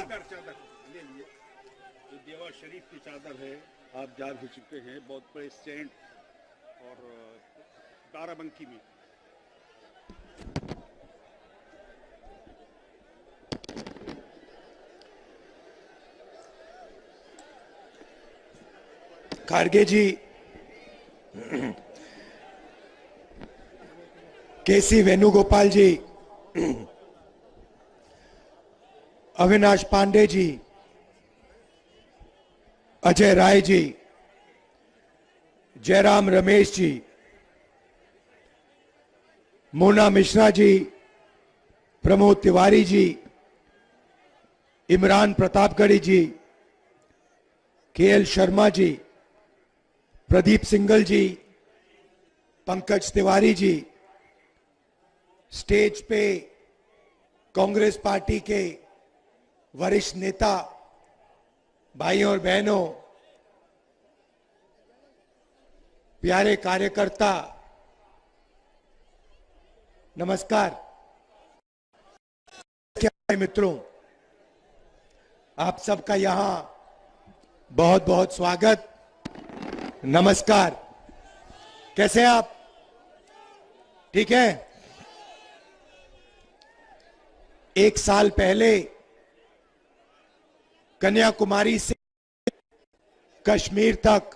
चादर ले लिए। तो देवा शरीफ की चादर है, आप जा भी चुके हैं बहुत बड़े सेंट और बाराबंकी में। खारगे जी, केसी वेणुगोपाल जी, अविनाश पांडे जी, अजय राय जी, जयराम रमेश जी, मोना मिश्रा जी, प्रमोद तिवारी जी, इमरान प्रतापगढ़ी जी, केएल शर्मा जी, प्रदीप सिंगल जी, पंकज तिवारी जी, स्टेज पे कांग्रेस पार्टी के वरिष्ठ नेता भाइयों और बहनों, प्यारे कार्यकर्ता, नमस्कार। क्या मित्रों, आप सबका यहां बहुत बहुत स्वागत, नमस्कार। कैसे हैं आप? ठीक है। एक साल पहले कन्याकुमारी से कश्मीर तक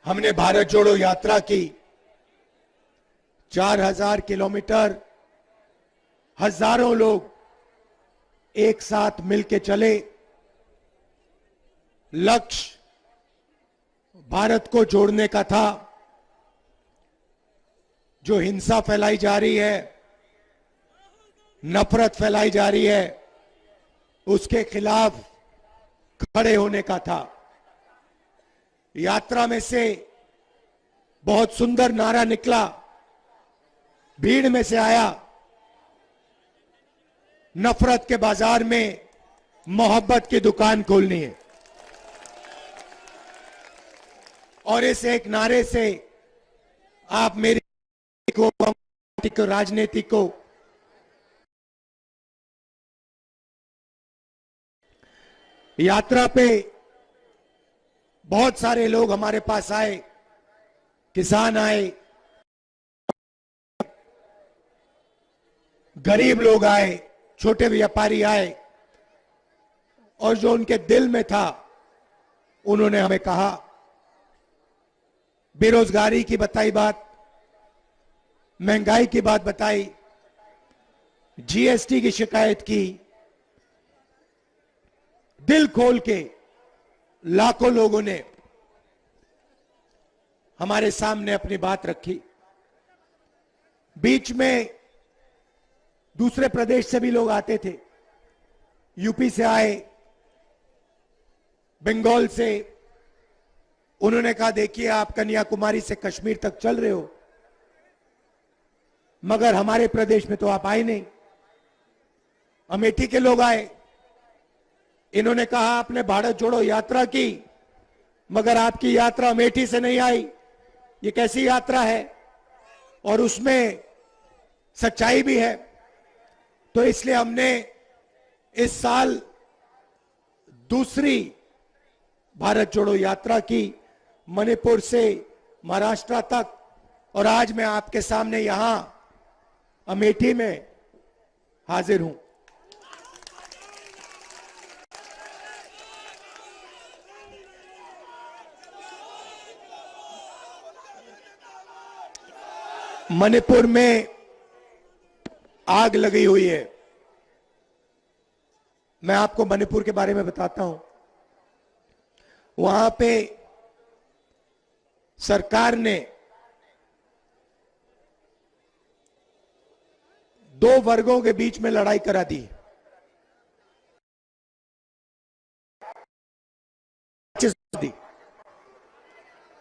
हमने भारत जोड़ो यात्रा की। 4000 किलोमीटर, हजारों लोग एक साथ मिलके चले। लक्ष्य भारत को जोड़ने का था। जो हिंसा फैलाई जा रही है, नफरत फैलाई जा रही है, उसके खिलाफ खड़े होने का था। यात्रा में से बहुत सुंदर नारा निकला, भीड़ में से आया, नफरत के बाजार में मोहब्बत की दुकान खोलनी है। और इस एक नारे से आप मेरी को, राजनीति को, यात्रा पे बहुत सारे लोग हमारे पास आए, किसान आए, गरीब लोग आए, छोटे व्यापारी आए, और जो उनके दिल में था उन्होंने हमें कहा। बेरोजगारी की बताई बात, महंगाई की बात बताई, जीएसटी की शिकायत की। दिल खोल के लाखों लोगों ने हमारे सामने अपनी बात रखी। बीच में दूसरे प्रदेश से भी लोग आते थे, यूपी से आए, बंगाल से। उन्होंने कहा, देखिए आप कन्याकुमारी से कश्मीर तक चल रहे हो, मगर हमारे प्रदेश में तो आप आए नहीं। अमेठी के लोग आए, इन्होंने कहा आपने भारत जोड़ो यात्रा की, मगर आपकी यात्रा अमेठी से नहीं आई, ये कैसी यात्रा है? और उसमें सच्चाई भी है। तो इसलिए हमने इस साल दूसरी भारत जोड़ो यात्रा की, मणिपुर से महाराष्ट्र तक, और आज मैं आपके सामने यहां अमेठी में हाजिर हूं। मणिपुर में आग लगी हुई है। मैं आपको मणिपुर के बारे में बताता हूं। वहां पे सरकार ने 2 वर्गों के बीच में लड़ाई करा दी।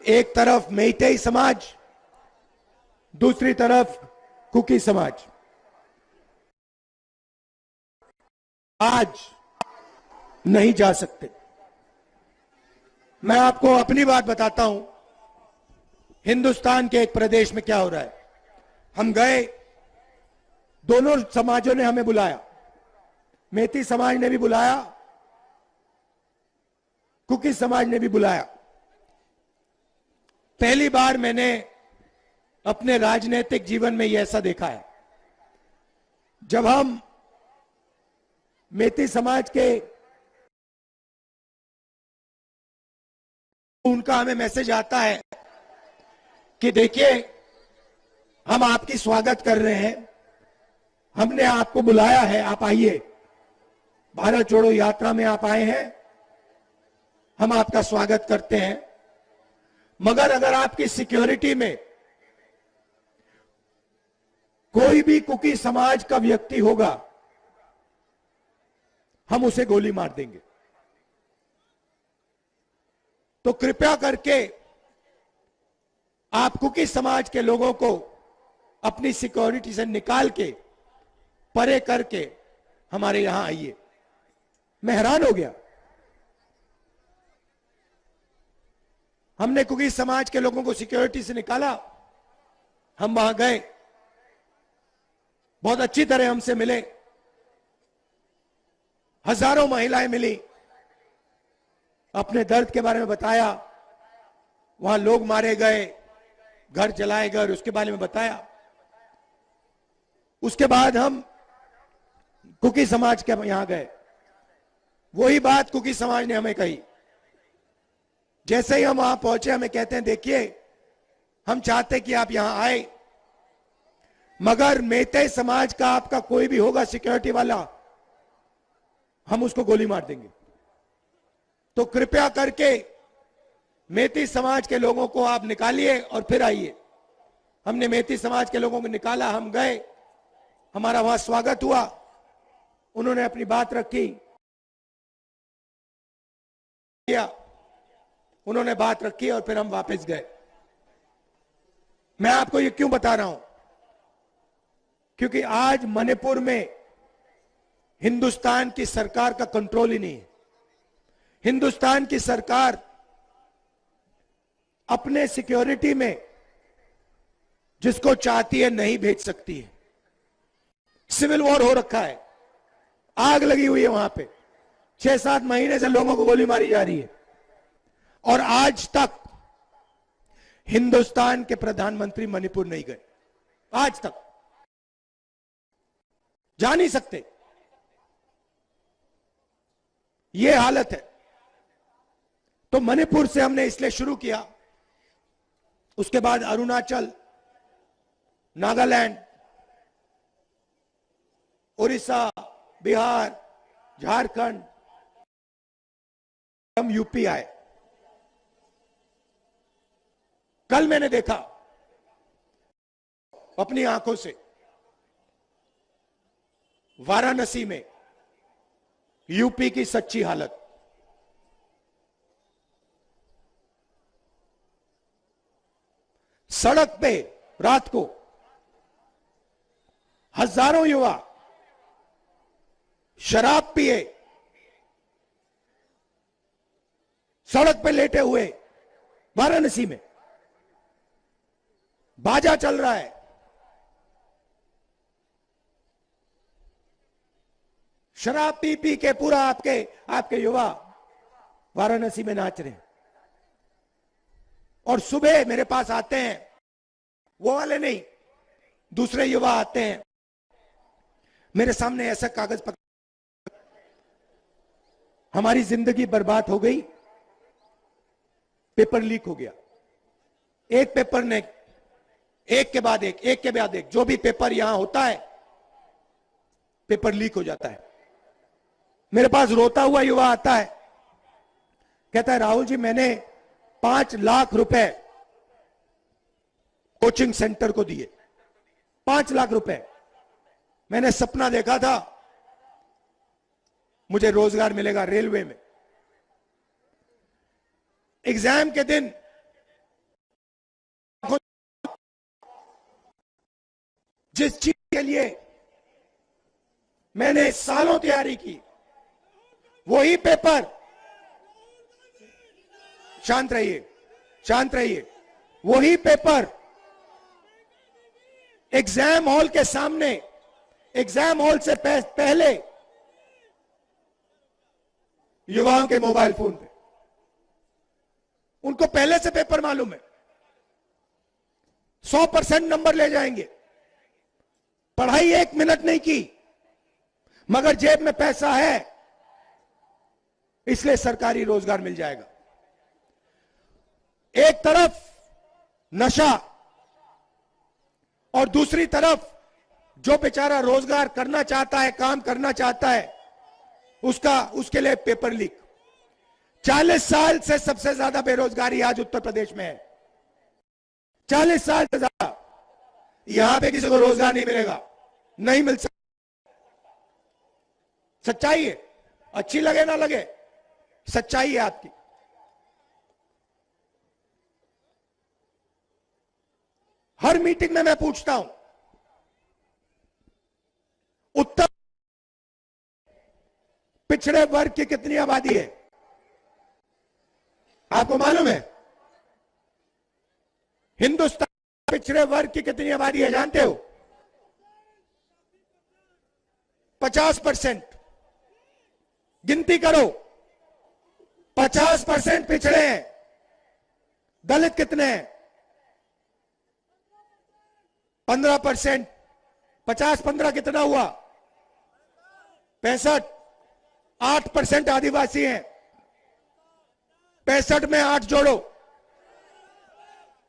एक तरफ मेइतेई समाज, दूसरी तरफ कुकी समाज। आज नहीं जा सकते। मैं आपको अपनी बात बताता हूं, हिंदुस्तान के एक प्रदेश में क्या हो रहा है। हम गए, दोनों समाजों ने हमें बुलाया, मेती समाज ने भी बुलाया कुकी समाज ने भी बुलाया। पहली बार मैंने अपने राजनीतिक जीवन में यह ऐसा देखा है, जब हम मेती समाज के उनका हमें मैसेज आता है कि देखिए हम आपकी स्वागत कर रहे हैं, हमने आपको बुलाया है, आप आइए, भारत जोड़ो यात्रा में आप आए हैं, हम आपका स्वागत करते हैं। मगर अगर आपकी सिक्योरिटी में कोई भी कुकी समाज का व्यक्ति होगा, हम उसे गोली मार देंगे। तो कृपया करके आप कुकी समाज के लोगों को अपनी सिक्योरिटी से निकाल के परे करके हमारे यहां आइए। मैं हैरान हो गया। हमने कुकी समाज के लोगों को सिक्योरिटी से निकाला, हम वहां गए, बहुत अच्छी तरह हमसे मिले, हजारों महिलाएं मिली, अपने दर्द के बारे में बताया, वहां लोग मारे गए, घर जलाए गए, उसके बारे में बताया। उसके बाद हम कुकी समाज के यहां गए, वही बात कुकी समाज ने हमें कही। जैसे ही हम वहां पहुंचे, हमें कहते हैं देखिए हम चाहते कि आप यहां आए, मगर मेते समाज का आपका कोई भी होगा सिक्योरिटी वाला, हम उसको गोली मार देंगे। तो कृपया करके मेती समाज के लोगों को आप निकालिए और फिर आइए। हमने मेती समाज के लोगों को निकाला, हम गए, हमारा वहां स्वागत हुआ, उन्होंने अपनी बात रखी, उन्होंने बात रखी और फिर हम वापस गए। मैं आपको ये क्यों बता रहा हूं, क्योंकि आज मणिपुर में हिंदुस्तान की सरकार का कंट्रोल ही नहीं है। हिंदुस्तान की सरकार अपने सिक्योरिटी में जिसको चाहती है नहीं भेज सकती है। सिविल वॉर हो रखा है, आग लगी हुई है वहां पे, 6-7 महीने से लोगों को गोली मारी जा रही है, और आज तक हिंदुस्तान के प्रधानमंत्री मणिपुर नहीं गए, आज तक जा नहीं सकते। यह हालत है। तो मणिपुर से हमने इसलिए शुरू किया, उसके बाद अरुणाचल, नागालैंड, उड़ीसा, बिहार, झारखंड, हम यूपी आए। कल मैंने देखा अपनी आंखों से वाराणसी में यूपी की सच्ची हालत। सड़क पे रात को हजारों युवा शराब पिए सड़क पे लेटे हुए, वाराणसी में बाजा चल रहा है, शराब पी पी के पूरा आपके युवा वाराणसी में नाच रहे हैं। और सुबह मेरे पास आते हैं, वो वाले नहीं, दूसरे युवा आते हैं, मेरे सामने ऐसा कागज पकड़, हमारी जिंदगी बर्बाद हो गई, पेपर लीक हो गया। एक पेपर ने एक के बाद एक, जो भी पेपर यहां होता है पेपर लीक हो जाता है। मेरे पास रोता हुआ युवा आता है, कहता है राहुल जी मैंने 5 लाख रुपए कोचिंग सेंटर को दिए, 5 लाख रुपए। मैंने सपना देखा था मुझे रोजगार मिलेगा रेलवे में। एग्जाम के दिन जिस चीज के लिए मैंने सालों तैयारी की, वही पेपर, शांत रहिए, वही पेपर एग्जाम हॉल के सामने, एग्जाम हॉल से पहले युवाओं के मोबाइल फोन पे उनको पहले से पेपर मालूम है, 100% नंबर ले जाएंगे। पढ़ाई 1 मिनट नहीं की, मगर जेब में पैसा है, इसलिए सरकारी रोजगार मिल जाएगा। एक तरफ नशा और दूसरी तरफ जो बेचारा रोजगार करना चाहता है, काम करना चाहता है, उसके लिए पेपर लीक। 40 साल से सबसे ज्यादा बेरोजगारी आज उत्तर प्रदेश में है। 40 साल से ज्यादा। यहां पे किसी को रोजगार नहीं मिलेगा, नहीं मिल सकता। सच्चाई है, अच्छी लगे ना लगे, सच्चाई है आपकी। हर मीटिंग में मैं पूछता हूं, उत्तर पिछड़े वर्ग की कितनी आबादी है? आपको मालूम है? हिंदुस्तान पिछड़े वर्ग की कितनी आबादी है जानते हो? 50%। गिनती करो, 50% पिछड़े हैं। दलित कितने हैं? 15%। 50-15 कितना हुआ? 65। 8% आदिवासी हैं। 65 में 8 जोड़ो,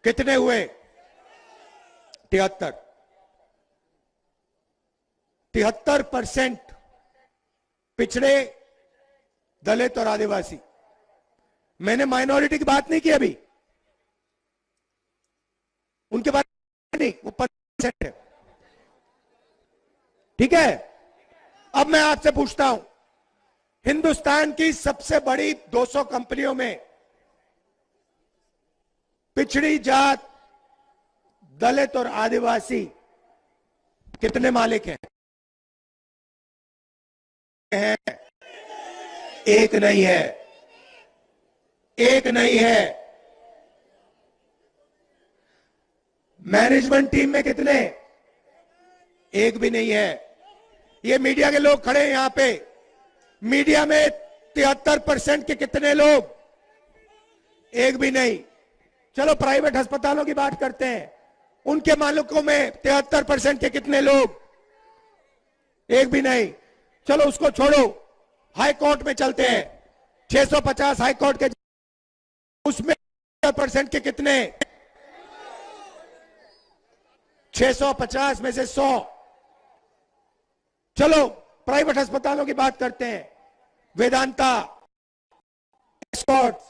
कितने हुए? 73। 73% पिछड़े, दलित और आदिवासी। मैंने माइनॉरिटी की बात नहीं की अभी, उनके बारे में नहीं, वो 50% है। ठीक है। अब मैं आपसे पूछता हूं, हिंदुस्तान की सबसे बड़ी 200 कंपनियों में पिछड़ी जात, दलित और आदिवासी कितने मालिक हैं? एक नहीं है, एक नहीं है। मैनेजमेंट टीम में कितने? एक भी नहीं है। ये मीडिया के लोग खड़े हैं यहां पे, मीडिया में 73% के कितने लोग? एक भी नहीं। चलो प्राइवेट अस्पतालों की बात करते हैं, उनके मालिकों में 73% के कितने लोग? एक भी नहीं। चलो उसको छोड़ो, हाई कोर्ट में चलते हैं। 650 हाई कोर्ट के, उसमें 70% के कितने? 650 में से 100। चलो प्राइवेट अस्पतालों की बात करते हैं। वेदांता, एस्कॉर्ट्स,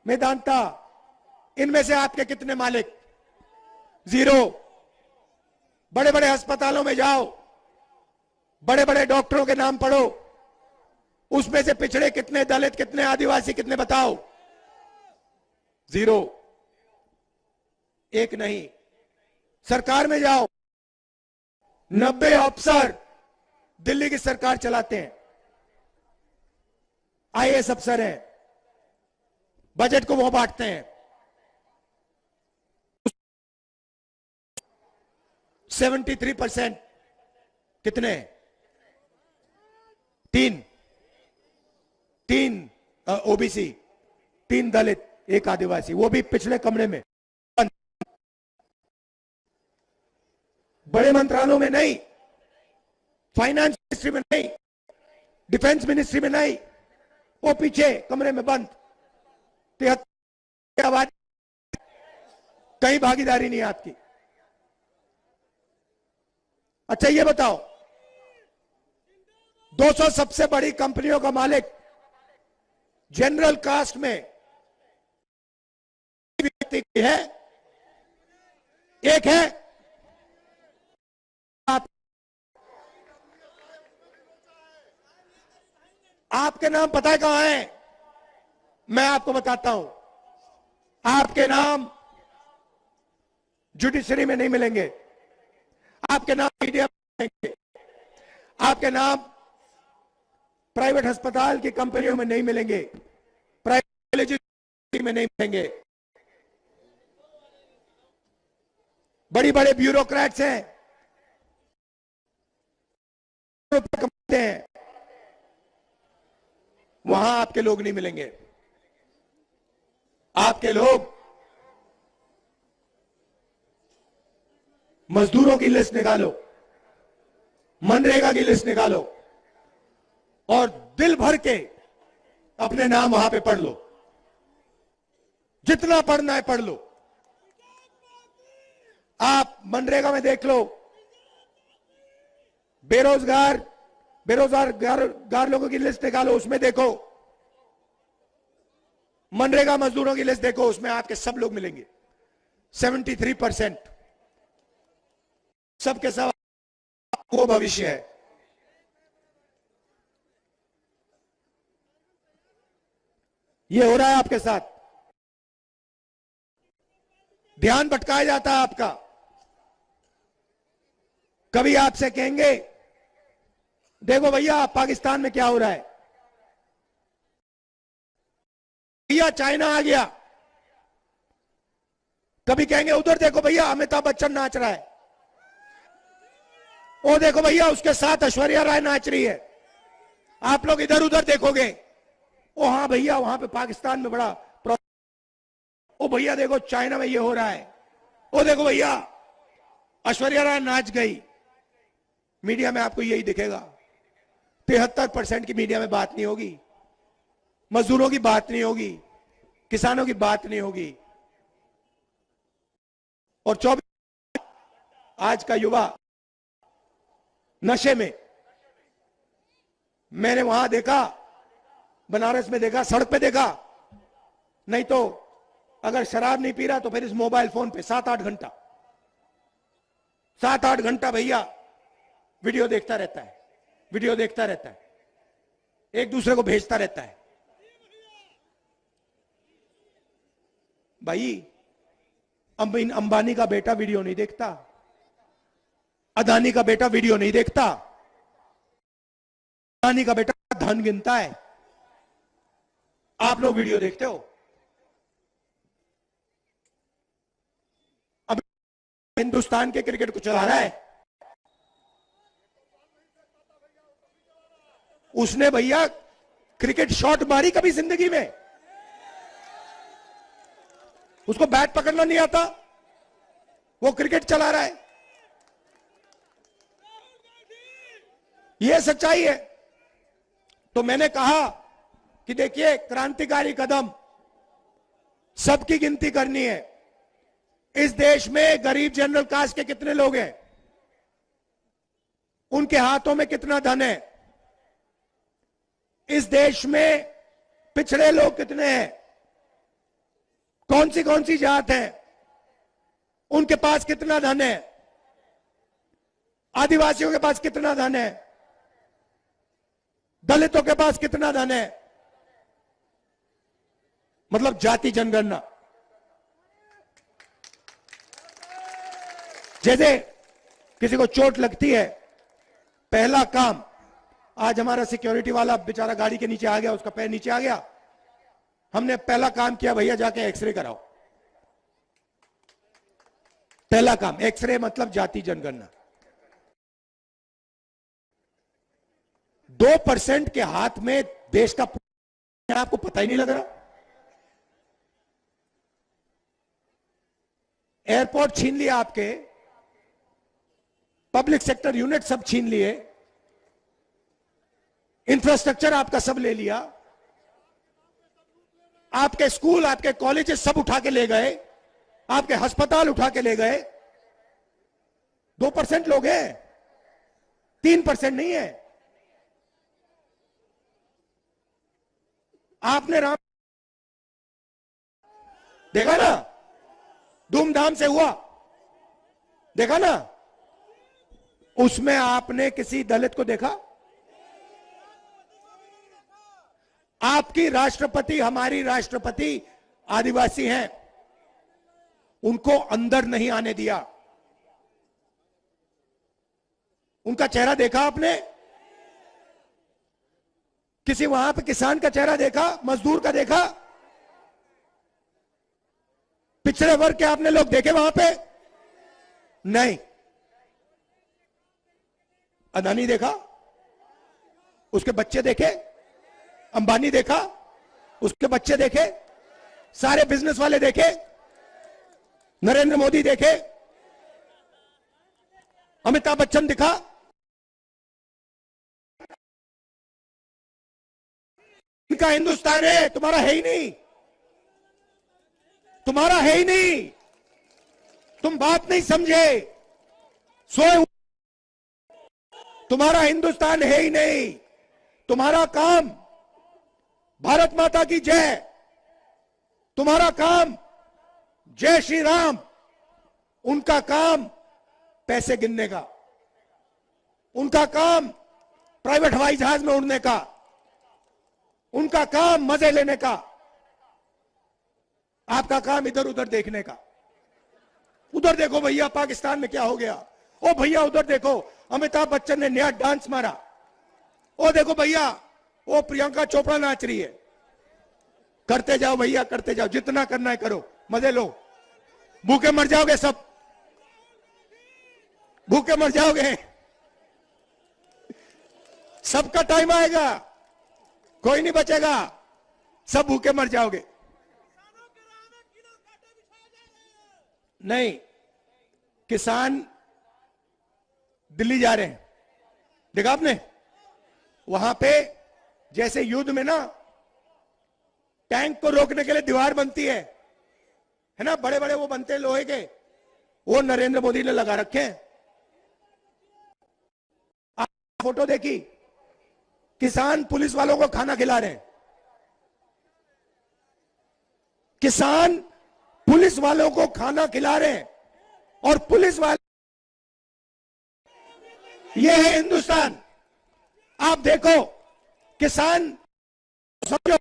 मेदांता, इनमें से आपके कितने मालिक? 0। बड़े बड़े अस्पतालों में जाओ, बड़े बड़े डॉक्टरों के नाम पढ़ो, उसमें से पिछड़े कितने, दलित कितने, आदिवासी कितने, बताओ? 0। एक नहीं। सरकार में जाओ, 90 अफसर दिल्ली की सरकार चलाते हैं, आईएएस अफसर हैं, बजट को वो बांटते हैं। 73% कितने? 3 ओबीसी, 3 दलित, 1 आदिवासी, वो भी पिछले कमरे में। बड़े मंत्रालयों में नहीं, फाइनेंस मिनिस्ट्री में नहीं, डिफेंस मिनिस्ट्री में नहीं, वो पीछे कमरे में बंद। 73 आवाज, कहीं भागीदारी नहीं आपकी। अच्छा ये बताओ, 200 सबसे बड़ी कंपनियों का मालिक जनरल कास्ट में व्यक्ति है? एक है। आपके नाम पता है कहां है? मैं आपको बताता हूं। आपके नाम जुडिशरी में नहीं मिलेंगे, आपके नाम मीडिया में मिलेंगे, आपके नाम प्राइवेट अस्पताल की कंपनियों में नहीं मिलेंगे, प्राइवेट में नहीं मिलेंगे। बड़ी बड़े ब्यूरोक्रेट्स हैं, कमाते हैं, वहां आपके लोग नहीं मिलेंगे। आप आपके लोग मजदूरों की लिस्ट निकालो, मनरेगा की लिस्ट निकालो और दिल भर के अपने नाम वहां पे पढ़ लो। जितना पढ़ना है पढ़ लो। आप मनरेगा में देख लो, बेरोजगार लोगों की लिस्ट निकालो, उसमें देखो। मनरेगा मजदूरों की लिस्ट देखो, उसमें आपके सब लोग मिलेंगे। 73% सबके सब वो भविष्य है। ये हो रहा है आपके साथ। ध्यान भटकाया जाता है आपका। कभी आपसे कहेंगे देखो भैया पाकिस्तान में क्या हो रहा है, भैया चाइना आ गया। कभी कहेंगे उधर देखो भैया अमिताभ बच्चन नाच रहा है, वो देखो भैया उसके साथ ऐश्वर्या राय नाच रही है। आप लोग इधर उधर देखोगे, ओ हाँ भैया वहां पे पाकिस्तान में बड़ा ओ भैया देखो चाइना में ये हो रहा है, ओ देखो भैया ऐश्वर्या राय नाच गई। मीडिया में आपको यही दिखेगा। 73% की मीडिया में बात नहीं होगी, मजदूरों की बात नहीं होगी, किसानों की बात नहीं होगी। और 24 आज का युवा नशे में। मैंने वहां देखा, बनारस में देखा, सड़क पे देखा। नहीं तो अगर शराब नहीं पी रहा तो फिर इस मोबाइल फोन पे 7-8 घंटा 7-8 घंटा भैया वीडियो देखता रहता है, वीडियो देखता रहता है, एक दूसरे को भेजता रहता है। भाई अंबानी का बेटा वीडियो नहीं देखता, अदानी का बेटा वीडियो नहीं देखता, अदानी का बेटा धन गिनता है। आप लोग वीडियो देखते हो। अब हिंदुस्तान के क्रिकेट को चला रहा है, उसने भैया क्रिकेट शॉट मारी कभी जिंदगी में? उसको बैट पकड़ना नहीं आता, वो क्रिकेट चला रहा है। यह सच्चाई है। तो मैंने कहा कि देखिए क्रांतिकारी कदम, सबकी गिनती करनी है। इस देश में गरीब जनरल कास्ट के कितने लोग हैं, उनके हाथों में कितना धन है। इस देश में पिछड़े लोग कितने हैं, कौन सी जात है, उनके पास कितना धन है, आदिवासियों के पास कितना धन है, दलितों के पास कितना धन है। मतलब जाति जनगणना। जैसे किसी को चोट लगती है, पहला काम, आज हमारा सिक्योरिटी वाला बेचारा गाड़ी के नीचे आ गया, उसका पैर नीचे आ गया, हमने पहला काम किया भैया जाके एक्सरे कराओ। पहला काम एक्सरे, मतलब जाति जनगणना। 2% के हाथ में देश का, आपको पता ही नहीं लग रहा। एयरपोर्ट छीन लिया आपके, पब्लिक सेक्टर यूनिट सब छीन लिए, इंफ्रास्ट्रक्चर आपका सब ले लिया, आपके स्कूल आपके कॉलेजेस सब उठा के ले गए, आपके अस्पताल उठा के ले गए। 2% लोग हैं, 3% नहीं है। आपने राम देखा ना, धूमधाम से हुआ, देखा ना। उसमें आपने किसी दलित को देखा? आपकी राष्ट्रपति, हमारी राष्ट्रपति आदिवासी हैं, उनको अंदर नहीं आने दिया। उनका चेहरा देखा आपने? किसी वहां पे किसान का चेहरा देखा, मजदूर का देखा, पिछड़े वर्ग के आपने लोग देखे वहां पे? नहीं। अदानी देखा, उसके बच्चे देखे, अंबानी देखा, उसके बच्चे देखे, सारे बिजनेस वाले देखे, नरेंद्र मोदी देखे, अमिताभ बच्चन दिखा, इनका हिंदुस्तान है, तुम्हारा है ही नहीं, तुम्हारा है ही नहीं, तुम बात नहीं समझे, सोए, तुम्हारा हिंदुस्तान है ही नहीं। तुम्हारा काम भारत माता की जय, तुम्हारा काम जय श्री राम, उनका काम पैसे गिनने का, उनका काम प्राइवेट हवाई जहाज में उड़ने का, उनका काम मजे लेने का, आपका काम इधर उधर देखने का। उधर देखो भैया पाकिस्तान में क्या हो गया, ओ भैया उधर देखो अमिताभ बच्चन ने नया डांस मारा, ओ देखो भैया वो प्रियंका चोपड़ा नाच रही है। करते जाओ भैया, करते जाओ, जितना करना है करो, मजे लो, भूखे मर जाओगे सब, भूखे मर जाओगे, सबका टाइम आएगा, कोई नहीं बचेगा, सब भूखे मर जाओगे। नहीं, किसान दिल्ली जा रहे हैं, देखा आपने, वहां पे जैसे युद्ध में ना टैंक को रोकने के लिए दीवार बनती है ना, बड़े बड़े वो बनते हैं लोहे के, वो नरेंद्र मोदी ने लगा रखे हैं। आप फोटो देखी, किसान पुलिस वालों को खाना खिला रहे हैं, किसान पुलिस वालों को खाना खिला रहे हैं, और पुलिस वाले, ये है हिंदुस्तान। आप देखो किसान, समझो,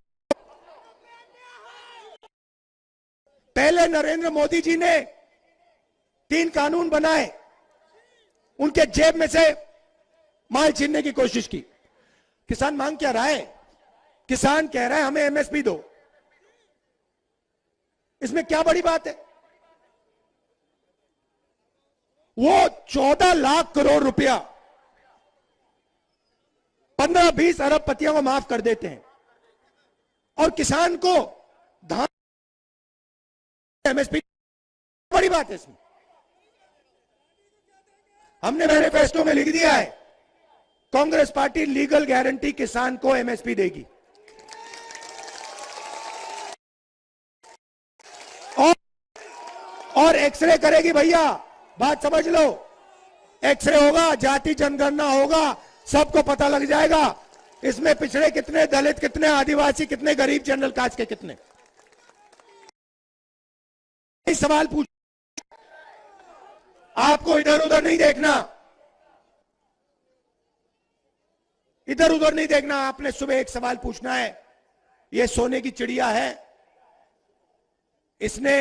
पहले नरेंद्र मोदी जी ने 3 कानून बनाए, उनके जेब में से माल छीनने की कोशिश की। किसान मांग क्या रहा है? किसान कह रहा है हमें एमएसपी दो। इसमें क्या बड़ी बात है? वो 14 लाख करोड़ रुपया 15-20 अरबपतियों को माफ कर देते हैं, और किसान को धान एमएसपी, बड़ी बात है इसमें। हमने मैनिफेस्टो में लिख दिया है, कांग्रेस पार्टी लीगल गारंटी किसान को एमएसपी देगी, और एक्सरे करेगी भैया, बात समझ लो, एक्सरे होगा, जाति जनगणना होगा, सबको पता लग जाएगा इसमें पिछड़े कितने, दलित कितने, आदिवासी कितने, गरीब जनरल कास्ट के कितने। सवाल पूछ, आपको इधर उधर नहीं देखना, इधर उधर नहीं देखना, आपने सुबह एक सवाल पूछना है। ये सोने की चिड़िया है, इसने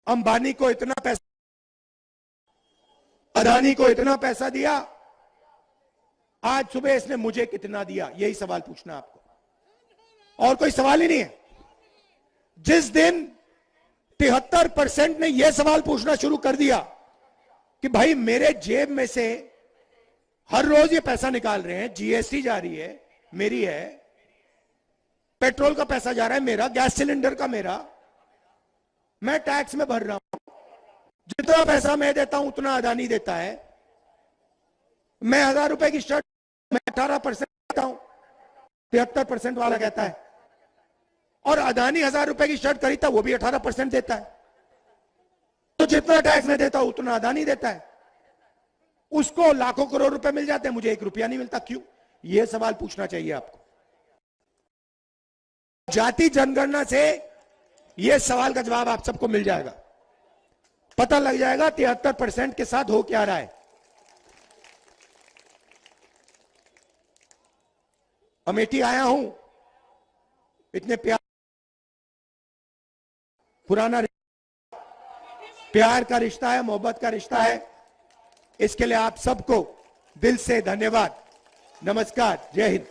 अंबानी को इतना पैसा, अदानी को इतना पैसा दिया, आज सुबह इसने मुझे कितना दिया, यही सवाल पूछना आपको, और कोई सवाल ही नहीं है। जिस दिन 73% ने यह सवाल पूछना शुरू कर दिया कि भाई मेरे जेब में से हर रोज ये पैसा निकाल रहे हैं, जीएसटी जा रही है मेरी है, पेट्रोल का पैसा जा रहा है मेरा, गैस सिलेंडर का मेरा, मैं टैक्स में भर रहा हूं, जितना पैसा मैं देता हूं उतना अदानी देता है, मैं 1000 रुपए की शर्ट मैं 18% देता हूं, 73% वाला कहता है, और अदानी 1000 रुपए की शर्ट खरीदता वो भी 18% देता है। तो जितना टैक्स में देता हूं उतना अदानी देता है, उसको लाखों करोड़ रुपए मिल जाते हैं, मुझे 1 रुपया नहीं मिलता, क्यों? यह सवाल पूछना चाहिए आपको। जाति जनगणना से यह सवाल का जवाब आप सबको मिल जाएगा, पता लग जाएगा 73% के साथ हो क्या रहा है। अमेठी आया हूं, इतने प्यार, पुराना प्यार का रिश्ता है, मोहब्बत का रिश्ता है, इसके लिए आप सबको दिल से धन्यवाद। नमस्कार, जय हिंद।